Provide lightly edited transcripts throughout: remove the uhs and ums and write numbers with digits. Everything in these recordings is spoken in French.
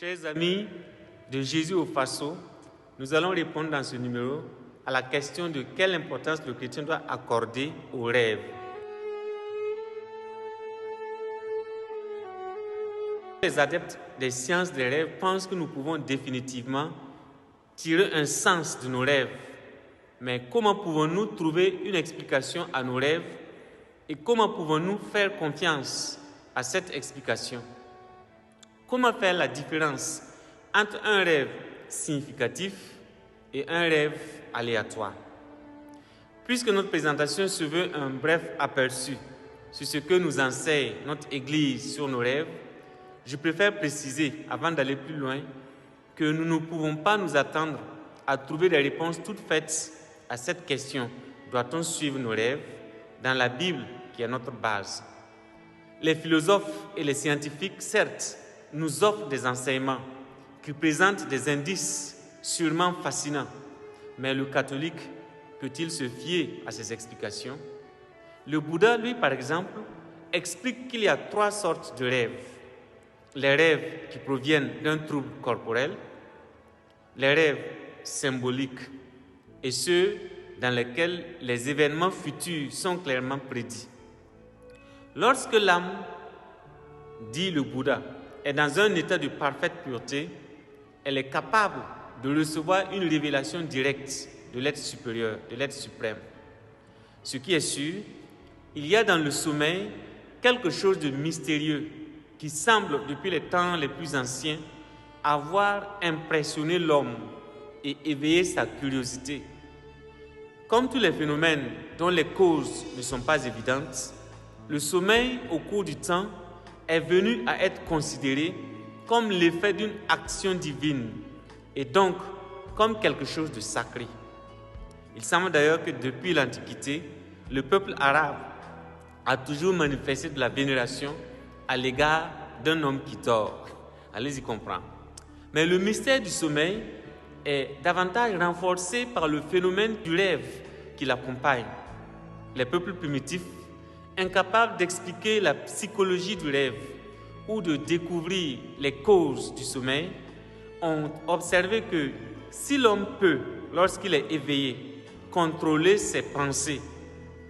Chers amis de Jésus au Faso, nous allons répondre dans ce numéro à la question de quelle importance le chrétien doit accorder aux rêves. Les adeptes des sciences des rêves pensent que nous pouvons définitivement tirer un sens de nos rêves. Mais comment pouvons-nous trouver une explication à nos rêves et comment pouvons-nous faire confiance à cette explication? Comment faire la différence entre un rêve significatif et un rêve aléatoire? Puisque notre présentation se veut un bref aperçu sur ce que nous enseigne notre Église sur nos rêves, je préfère préciser, avant d'aller plus loin, que nous ne pouvons pas nous attendre à trouver des réponses toutes faites à cette question. Doit-on suivre nos rêves dans la Bible qui est notre base? Les philosophes et les scientifiques, certes, nous offrent des enseignements qui présentent des indices sûrement fascinants. Mais le catholique peut-il se fier à ces explications? Le Bouddha, lui, par exemple, explique qu'il y a 3 sortes de rêves. Les rêves qui proviennent d'un trouble corporel, les rêves symboliques et ceux dans lesquels les événements futurs sont clairement prédits. Lorsque l'âme, dit le Bouddha, est dans un état de parfaite pureté, elle est capable de recevoir une révélation directe de l'être supérieur, de l'être suprême. Ce qui est sûr, il y a dans le sommeil quelque chose de mystérieux qui semble, depuis les temps les plus anciens, avoir impressionné l'homme et éveillé sa curiosité. Comme tous les phénomènes dont les causes ne sont pas évidentes, le sommeil, au cours du temps, est venu à être considéré comme l'effet d'une action divine et donc comme quelque chose de sacré. Il semble d'ailleurs que depuis l'Antiquité, le peuple arabe a toujours manifesté de la vénération à l'égard d'un homme qui dort. Allez-y comprendre. Mais le mystère du sommeil est davantage renforcé par le phénomène du rêve qui l'accompagne. Les peuples primitifs, incapables d'expliquer la psychologie du rêve ou de découvrir les causes du sommeil, ont observé que si l'homme peut, lorsqu'il est éveillé, contrôler ses pensées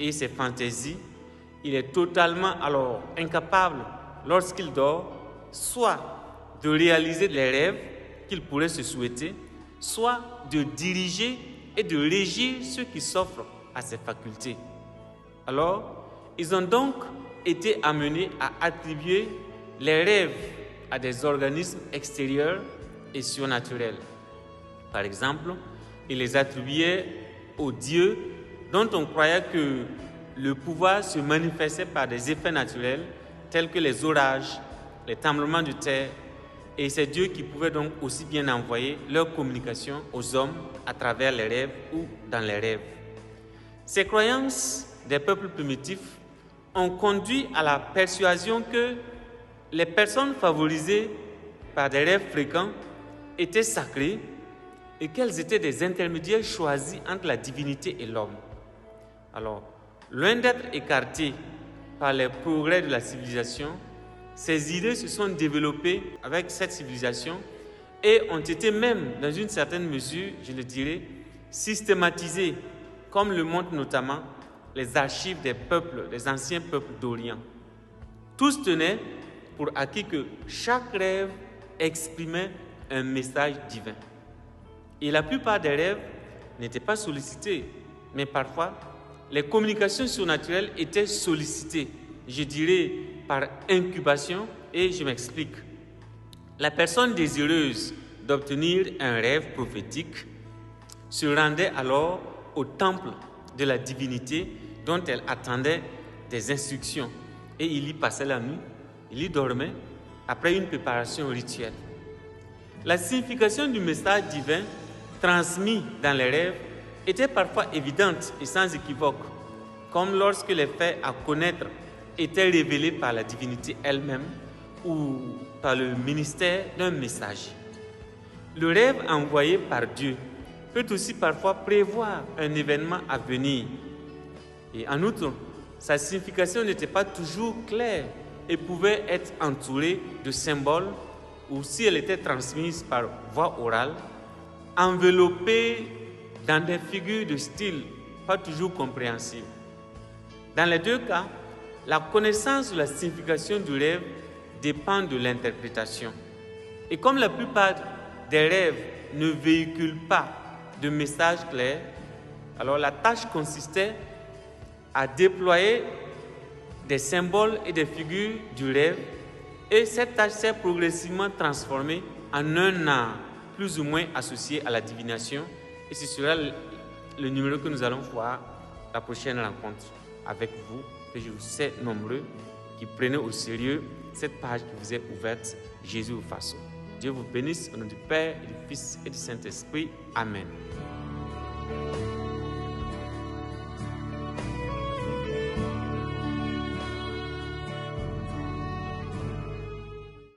et ses fantaisies, il est totalement alors incapable, lorsqu'il dort, soit de réaliser les rêves qu'il pourrait se souhaiter, soit de diriger et de régir ceux qui s'offrent à ses facultés. Alors, ils ont donc été amenés à attribuer les rêves à des organismes extérieurs et surnaturels. Par exemple, ils les attribuaient aux dieux dont on croyait que le pouvoir se manifestait par des effets naturels tels que les orages, les tremblements de terre, et ces dieux qui pouvaient donc aussi bien envoyer leur communication aux hommes à travers les rêves ou dans les rêves. Ces croyances des peuples primitifs ont conduit à la persuasion que les personnes favorisées par des rêves fréquents étaient sacrées et qu'elles étaient des intermédiaires choisis entre la divinité et l'homme. Alors, loin d'être écartées par les progrès de la civilisation, ces idées se sont développées avec cette civilisation et ont été même, dans une certaine mesure, je le dirais, systématisées, comme le montrent notamment les archives des peuples, des anciens peuples d'Orient. Tous tenaient pour acquis que chaque rêve exprimait un message divin. Et la plupart des rêves n'étaient pas sollicités, mais parfois, les communications surnaturelles étaient sollicitées, je dirais par incubation, et je m'explique. La personne désireuse d'obtenir un rêve prophétique se rendait alors au temple de la divinité dont elle attendait des instructions. Et il y passait la nuit, il y dormait, après une préparation rituelle. La signification du message divin transmis dans les rêves était parfois évidente et sans équivoque, comme lorsque les faits à connaître étaient révélés par la divinité elle-même ou par le ministère d'un messager. Le rêve envoyé par Dieu peut aussi parfois prévoir un événement à venir. Et en outre, sa signification n'était pas toujours claire et pouvait être entourée de symboles ou si elle était transmise par voie orale, enveloppée dans des figures de style pas toujours compréhensibles. Dans les deux cas, la connaissance de la signification du rêve dépend de l'interprétation. Et comme la plupart des rêves ne véhiculent pas de message clair, alors la tâche consistait à déployer des symboles et des figures du rêve, et cette tâche s'est progressivement transformée en un art plus ou moins associé à la divination, et ce sera le numéro que nous allons voir la prochaine rencontre avec vous, que je vous sais nombreux qui prenez au sérieux cette page qui vous est ouverte, Jésus aux façons. Dieu vous bénisse au nom du Père, et du Fils et du Saint-Esprit. Amen.